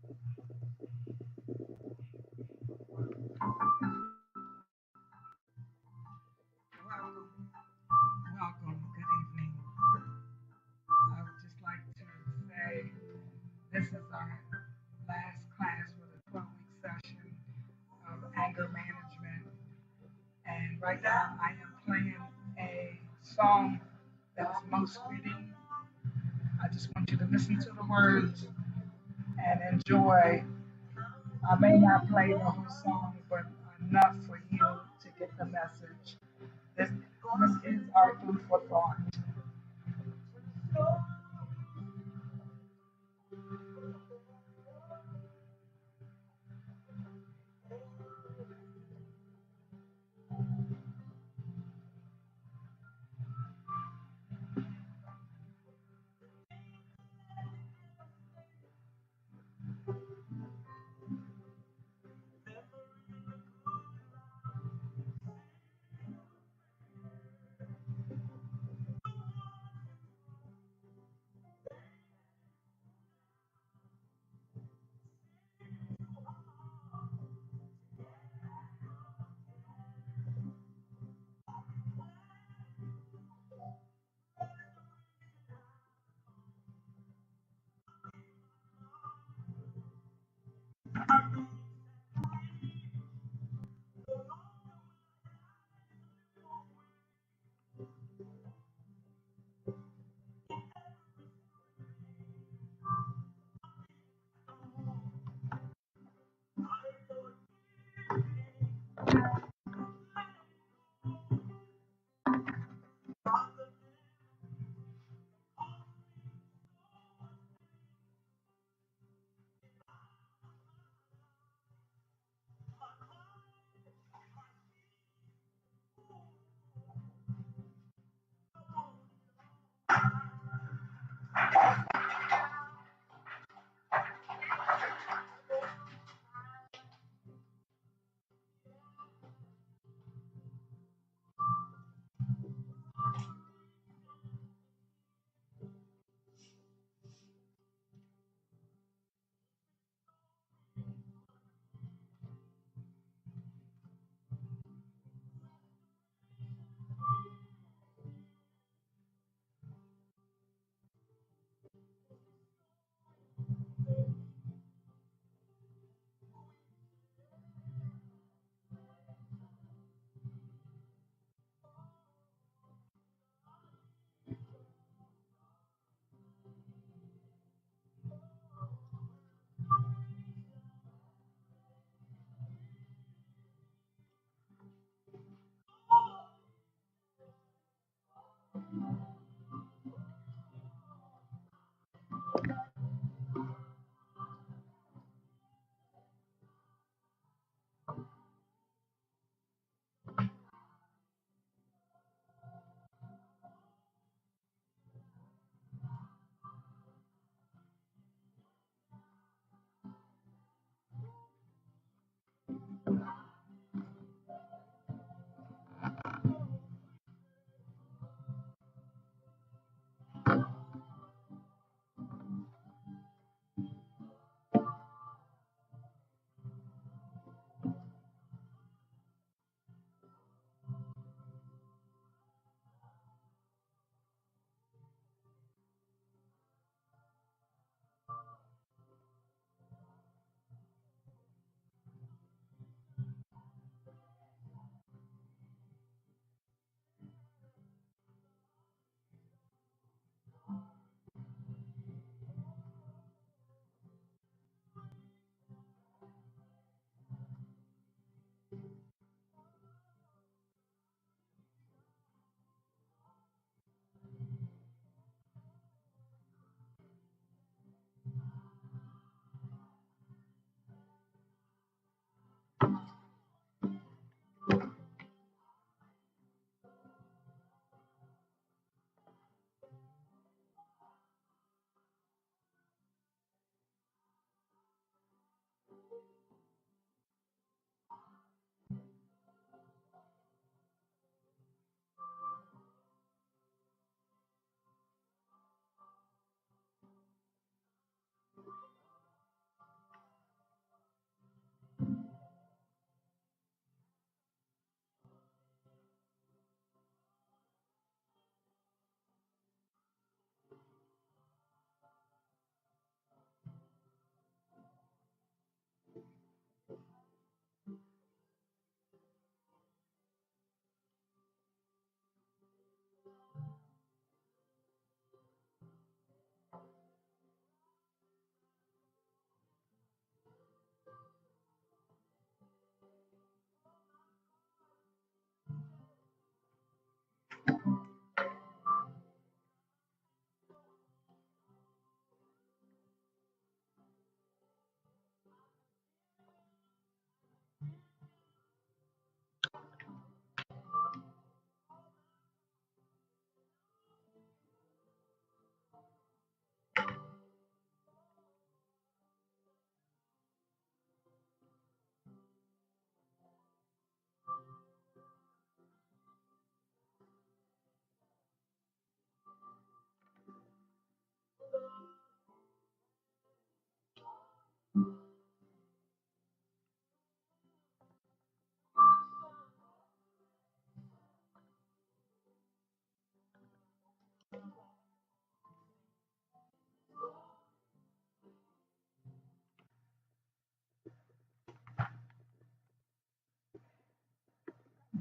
Welcome, welcome. Good evening. I would just like to say this is our last class for the 12-week session of anger management. And right now I am playing a song that's most fitting. I just want you to listen to the words and enjoy. I may not play the whole song, but enough for you to get the message. This is our food for thought.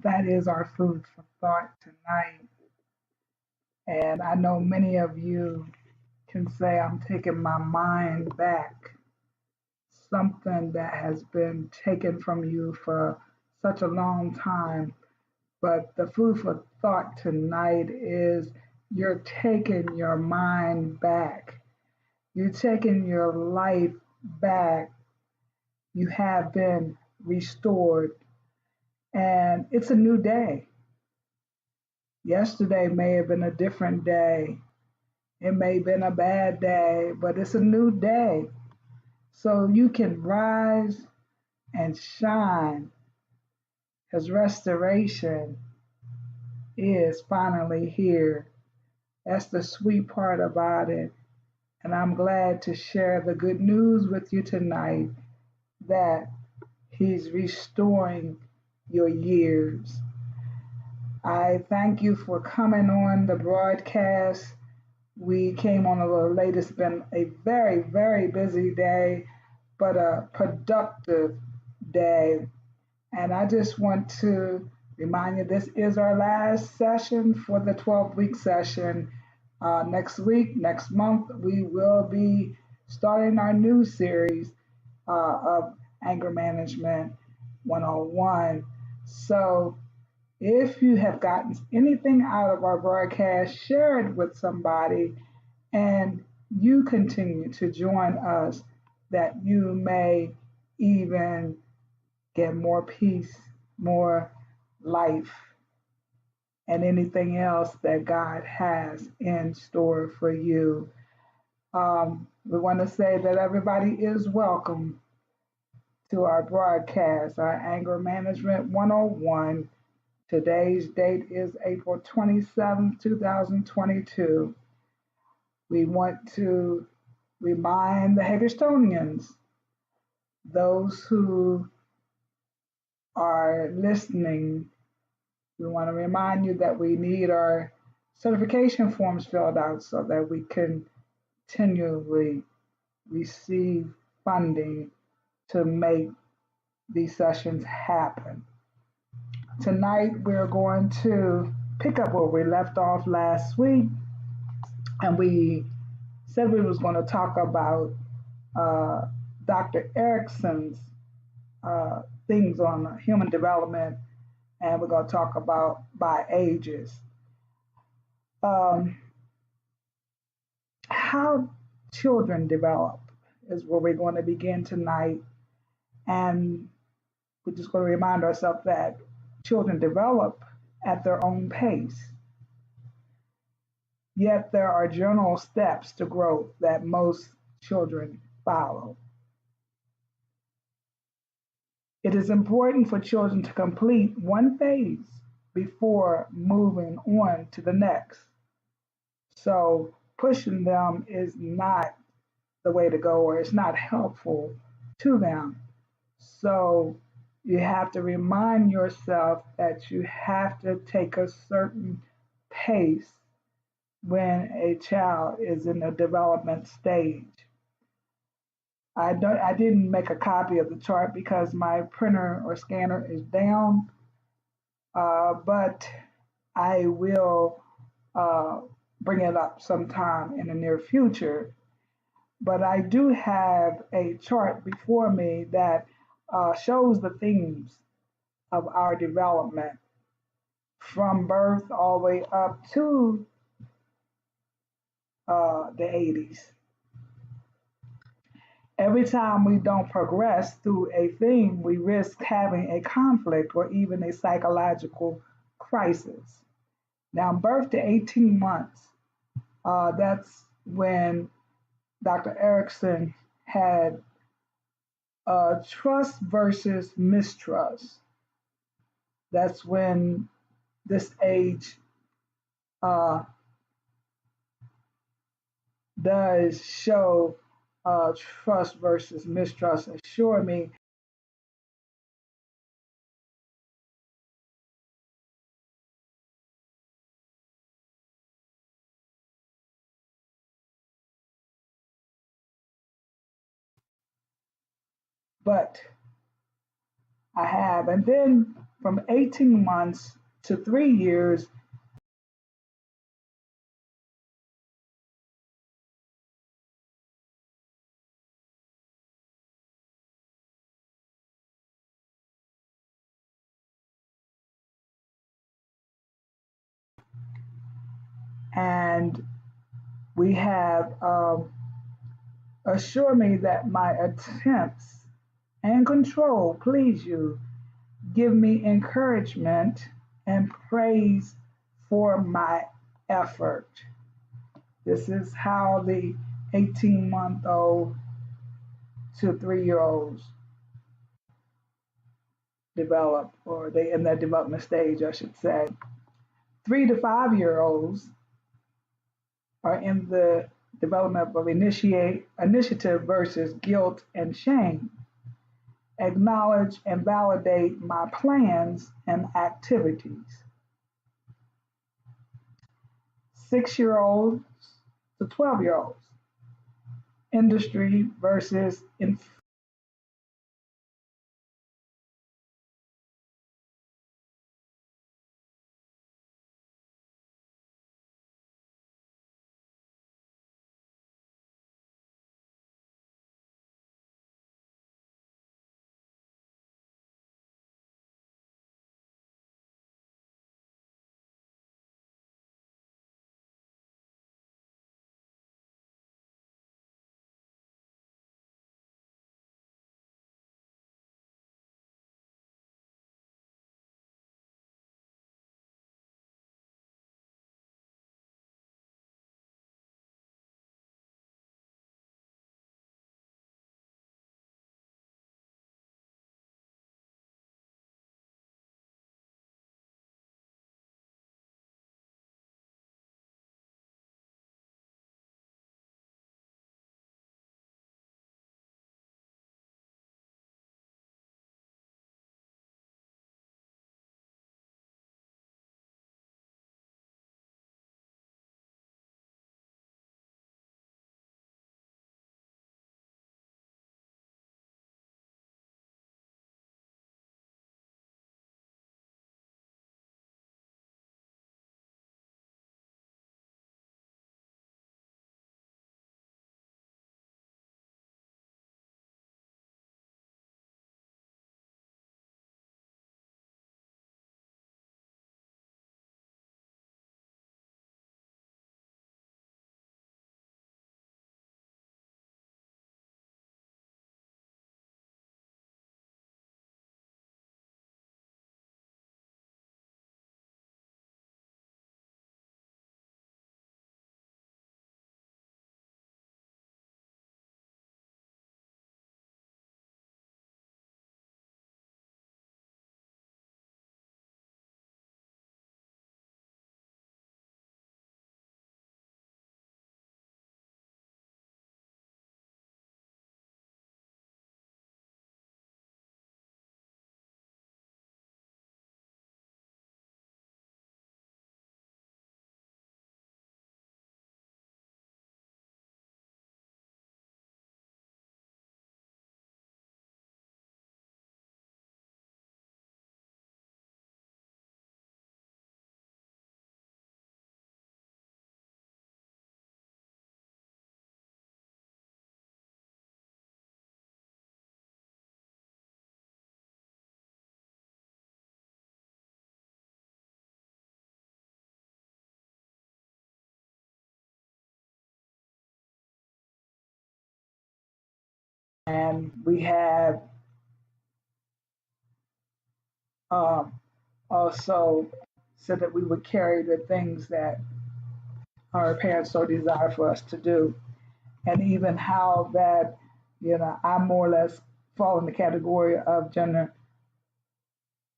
That is our food for thought tonight. And I know many of you can say, I'm taking my mind back, something that has been taken from you for such a long time. But the food for thought tonight is you're taking your mind back. You're taking your life back. You have been restored. And it's a new day. Yesterday may have been a different day. It may have been a bad day, but it's a new day. So you can rise and shine because restoration is finally here. That's the sweet part about it. And I'm glad to share the good news with you tonight that He's restoring your years. I thank you for coming on the broadcast. We came on a little late. It's been a very, very busy day, but a productive day. And I just want to remind you this is our last session for the 12-week session. Next week, next month, we will be starting our new series of Anger Management 101. So if you have gotten anything out of our broadcast, share it with somebody and you continue to join us that you may even get more peace, more life, and anything else that God has in store for you. We want to say that everybody is welcome to our broadcast, our Anger Management 101. Today's date is April 27th, 2022. We want to remind the Hagerstonians, those who are listening, we want to remind you that we need our certification forms filled out so that we can continually receive funding to make these sessions happen. Tonight, we're going to pick up where we left off last week, and we said we was going to talk about Dr. Erickson's things on human development, and we're going to talk about by ages. How children develop is where we're going to begin tonight, and we're just going to remind ourselves that children develop at their own pace. Yet there are general steps to growth that most children follow. It is important for children to complete one phase before moving on to the next. So pushing them is not the way to go, or it's not helpful to them. So you have to remind yourself that you have to take a certain pace when a child is in the development stage. I didn't make a copy of the chart because my printer or scanner is down, but I will bring it up sometime in the near future. But I do have a chart before me that shows the themes of our development from birth all the way up to the 80s. Every time we don't progress through a theme, we risk having a conflict or even a psychological crisis. Now, birth to 18 months, that's when Dr. Erickson had trust versus mistrust. That's when this age does show trust versus mistrust. Assure me but I have. And then from 18 months to 3 years, and we have assure me that my attempts and control please you. Give me encouragement and praise for my effort. This is how the 18-month-old to 3 year olds develop, or they in their development stage, I should say. 3 to 5 year olds are in the development of initiative versus guilt and shame. Acknowledge and validate my plans and activities. 6 year olds to 12 year olds. Industry versus and we have um, also said that we would carry the things that our parents so desire for us to do, and even how that, I more or less fall in the category of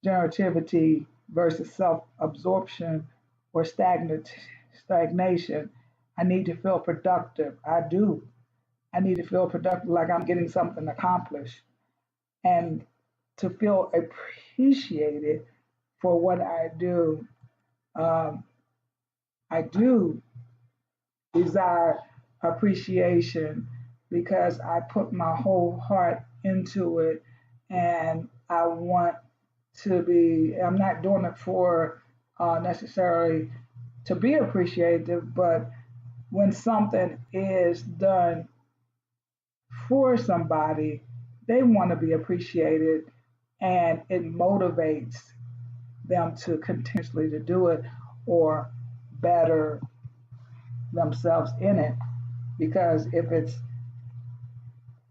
generativity versus self-absorption or stagnation. I need to feel productive. I do. I need to feel productive, like I'm getting something accomplished, and to feel appreciated for what I do. Um, I do desire appreciation because I put my whole heart into it, and I want I'm not doing it for necessarily to be appreciated, but when something is done for somebody, they want to be appreciated, and it motivates them to continuously to do it or better themselves in it. Because if it's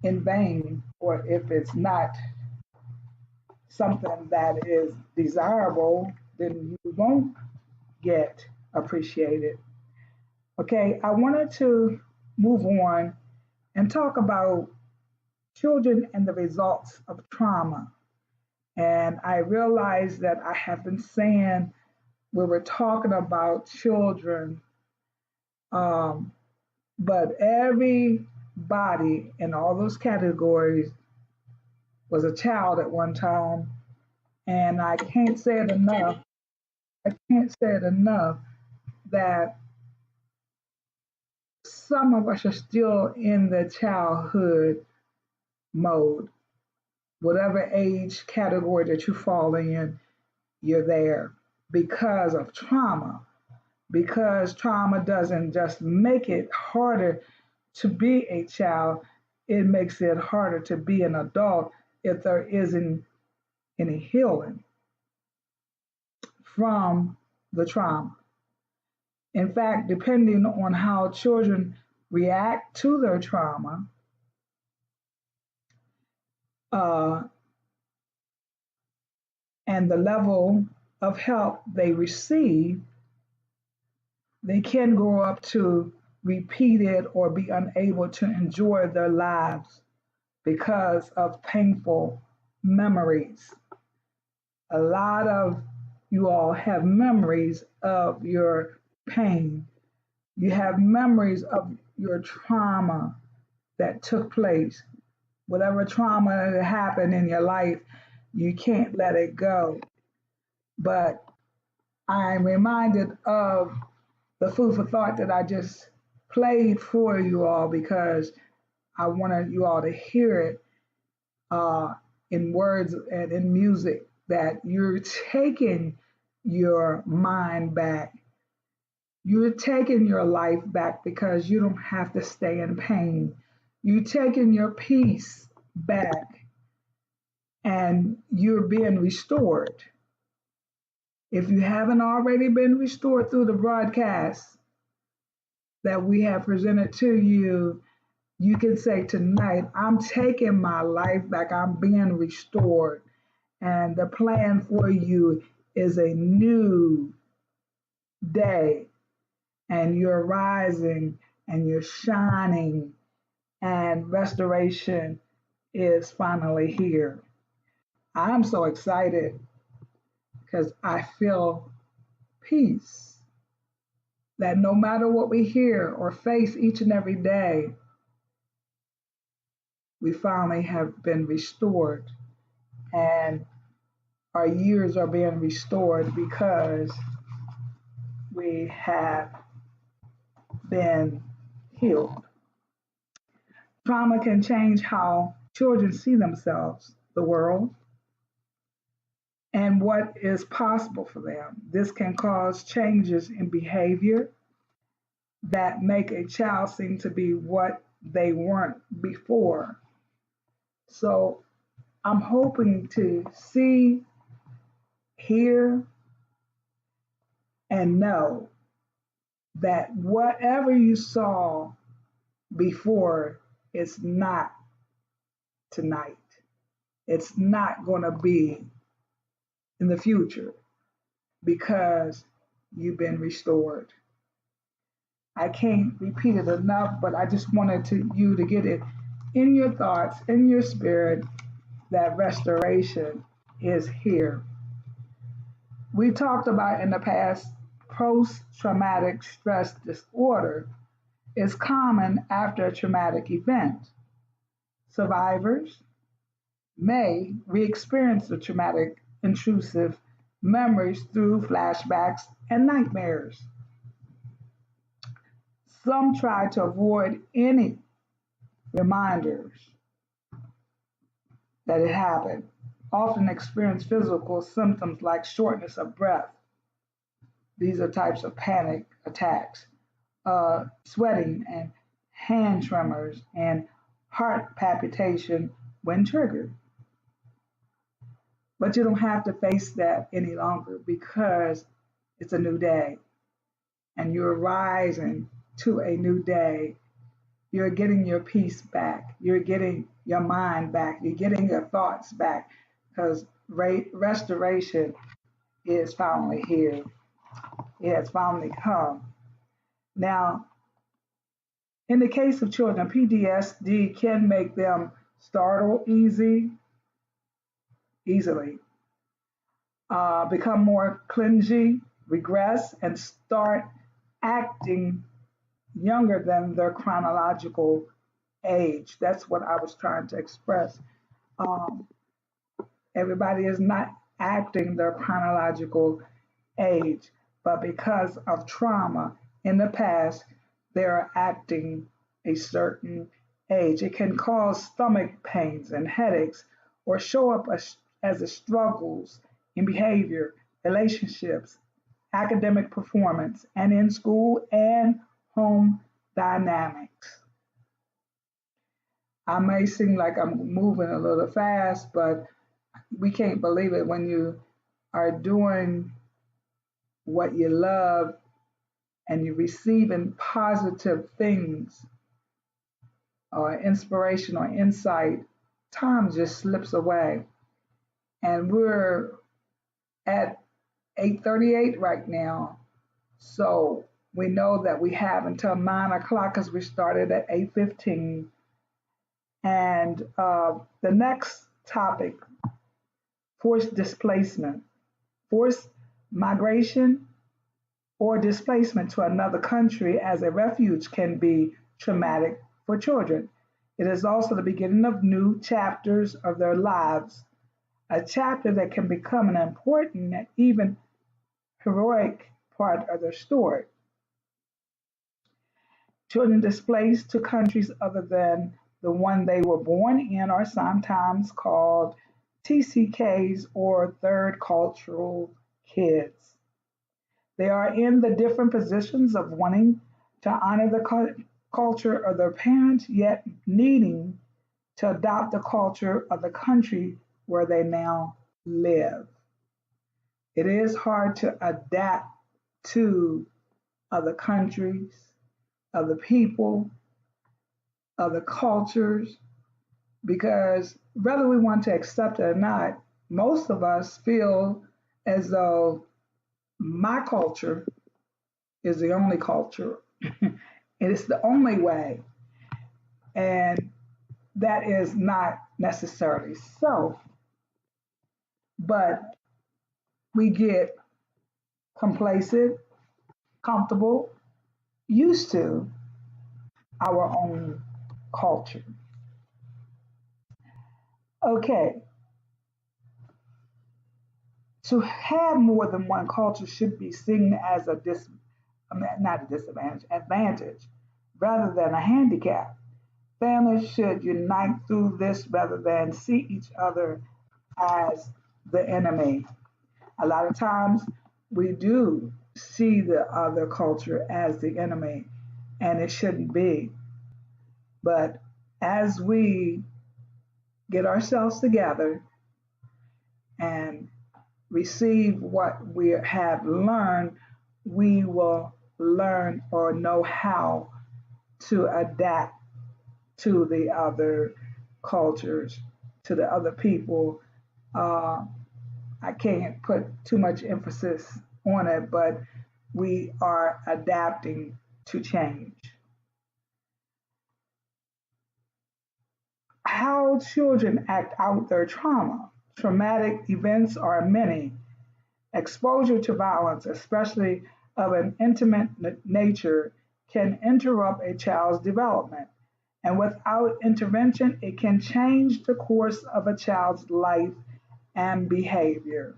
in vain or if it's not something that is desirable, then you won't get appreciated. Okay, I wanted to move on and talk about children and the results of trauma. And I realized that I have been saying we were talking about children, um, but everybody in all those categories was a child at one time. And I can't say it enough. I can't say it enough that some of us are still in the childhood mode. Whatever age category that you fall in, you're there because of trauma. Because trauma doesn't just make it harder to be a child, it makes it harder to be an adult if there isn't any healing from the trauma. In fact, depending on how children react to their trauma, uh, and the level of help they receive, they can grow up to repeat it or be unable to enjoy their lives because of painful memories. A lot of you all have memories of your pain. You have memories of your trauma that took place. Whatever trauma that happened in your life, you can't let it go. But I'm reminded of the food for thought that I just played for you all because I wanted you all to hear it uh, in words and in music that you're taking your mind back. You're taking your life back because you don't have to stay in pain. You're taking your peace back and you're being restored. If you haven't already been restored through the broadcast that we have presented to you, you can say tonight, I'm taking my life back. I'm being restored. And the plan for you is a new day. And you're rising and you're shining, and restoration is finally here. I'm so excited because I feel peace that no matter what we hear or face each and every day, we finally have been restored and our years are being restored because we have been healed. Trauma can change how children see themselves, the world, and what is possible for them. This can cause changes in behavior that make a child seem to be what they weren't before. So I'm hoping to see, hear, and know that whatever you saw before is not tonight. It's not going to be in the future because you've been restored. I can't repeat it enough, but I just wanted you to get it in your thoughts, in your spirit, that restoration is here. We talked about in the past post traumatic stress disorder is common after a traumatic event. Survivors may re experience the traumatic intrusive memories through flashbacks and nightmares. Some try to avoid any reminders that it happened. often experience physical symptoms like shortness of breath. These are types of panic attacks, sweating and hand tremors and heart palpitation when triggered. But you don't have to face that any longer because it's a new day and you're rising to a new day. You're getting your peace back. You're getting your mind back. You're getting your thoughts back because restoration is finally here. It has finally come. Now, in the case of children, PTSD can make them startle easily, become more clingy, regress, and start acting younger than their chronological age. That's what I was trying to express. Um, Everybody is not acting their chronological age, but because of trauma in the past, they're acting a certain age. It can cause stomach pains and headaches or show up as a struggles in behavior, relationships, academic performance, and in school and home dynamics. I may seem like I'm moving a little fast, but we can't believe it when you are doing what you love and you're receiving positive things or inspiration or insight, time just slips away. And we're at 8:38 right now. So we know that we have until 9 o'clock because we started at 8:15. And the next topic, forced displacement. Forced migration or displacement to another country as a refuge can be traumatic for children. It is also the beginning of new chapters of their lives, a chapter that can become an important and even heroic part of their story. Children displaced to countries other than the one they were born in are sometimes called TCKs or third cultural kids. They are in the different positions of wanting to honor the culture of their parents, yet needing to adopt the culture of the country where they now live. It is hard to adapt to other countries, other people, other cultures, because whether we want to accept it or not, most of us feel as though my culture is the only culture. It's the only way. And that is not necessarily so. But we get complacent, comfortable, used to our own culture. Okay, to have more than one culture should be seen as not a disadvantage, advantage, rather than a handicap. Families should unite through this rather than see each other as the enemy. A lot of times we do see the other culture as the enemy, and it shouldn't be. But as we get ourselves together and receive what we have learned, we will learn or know how to adapt to the other cultures, to the other people. Uh, I can't put too much emphasis on it, but we are adapting to change. How children act out their trauma. Traumatic events are many. Exposure to violence, especially of an intimate nature, can interrupt a child's development. And without intervention, it can change the course of a child's life and behavior.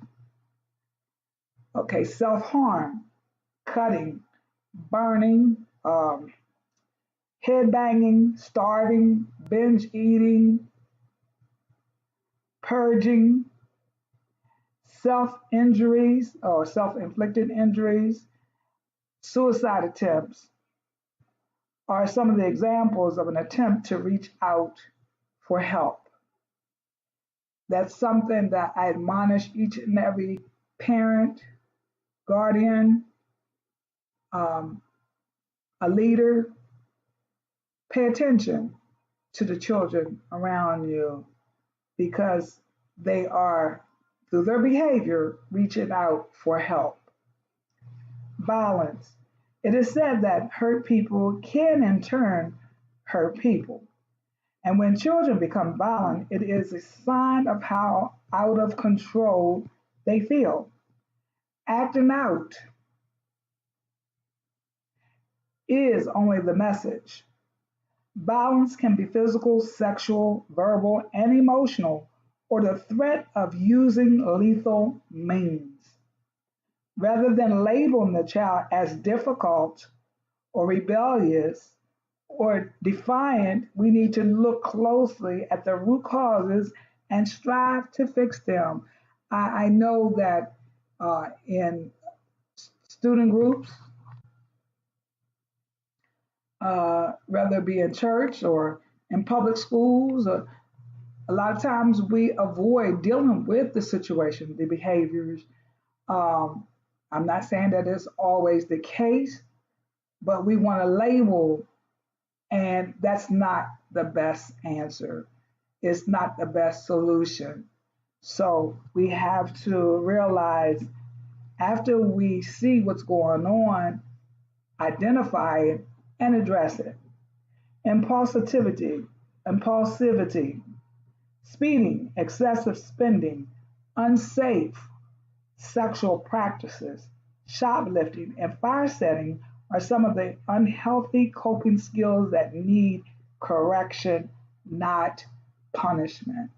Okay, self harm, cutting, burning, head banging, starving, binge eating, purging. self injuries or self inflicted injuries, suicide attempts are some of the examples of an attempt to reach out for help. That's something that I admonish each and every parent, guardian, um, a leader. Pay attention to the children around you because they are, through their behavior, reaching out for help. Violence. It is said that hurt people can in turn hurt people. And when children become violent, it is a sign of how out of control they feel. Acting out is only the message. Violence can be physical, sexual, verbal, and emotional, or the threat of using lethal means. Rather than labeling the child as difficult or rebellious or defiant, we need to look closely at the root causes and strive to fix them. I know that in student groups, whether it be in church or in public schools, a lot of times we avoid dealing with the situation, the behaviors. Um, I'm not saying that it's always the case, but we want to label, and that's not the best answer. It's not the best solution. So we have to realize after we see what's going on, identify it and address it. Impulsivity, impulsivity, speeding, excessive spending, unsafe sexual practices, shoplifting, and fire setting are some of the unhealthy coping skills that need correction, not punishment.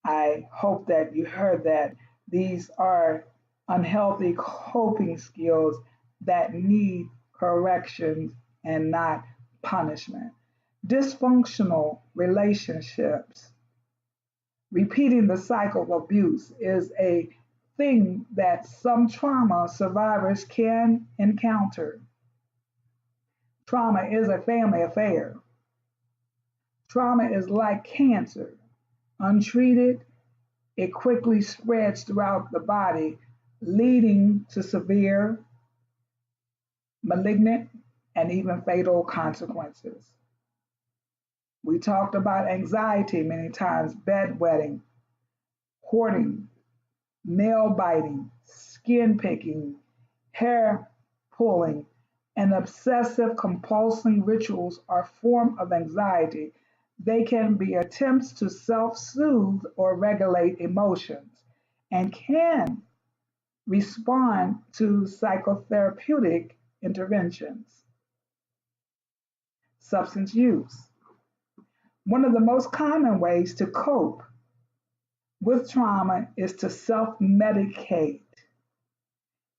I hope that you heard that these are unhealthy coping skills that need corrections and not punishment. Dysfunctional relationships, repeating the cycle of abuse is a thing that some trauma survivors can encounter. Trauma is a family affair. Trauma is like cancer. Untreated, it quickly spreads throughout the body, leading to severe, malignant, and even fatal consequences. We talked about anxiety many times, bedwetting, hoarding, nail biting, skin picking, hair pulling, and obsessive compulsive rituals are form of anxiety. They can be attempts to self-soothe or regulate emotions and can respond to psychotherapeutic interventions. Substance use. One of the most common ways to cope with trauma is to self-medicate,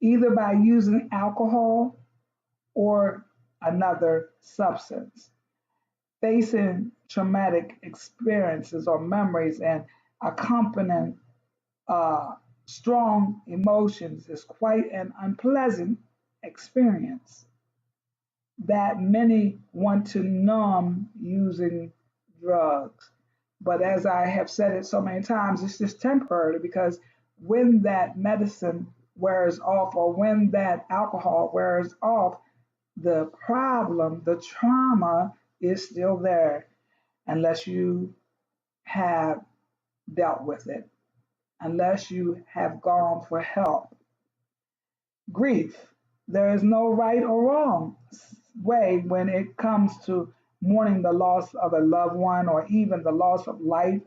either by using alcohol or another substance. Facing traumatic experiences or memories and accompanying strong emotions is quite an unpleasant experience that many want to numb using drugs. But as I have said it so many times, it's just temporary because when that medicine wears off or when that alcohol wears off, the problem, the trauma is still there unless you have dealt with it, unless you have gone for help. Grief. There is no right or wrong way when it comes to mourning the loss of a loved one or even the loss of life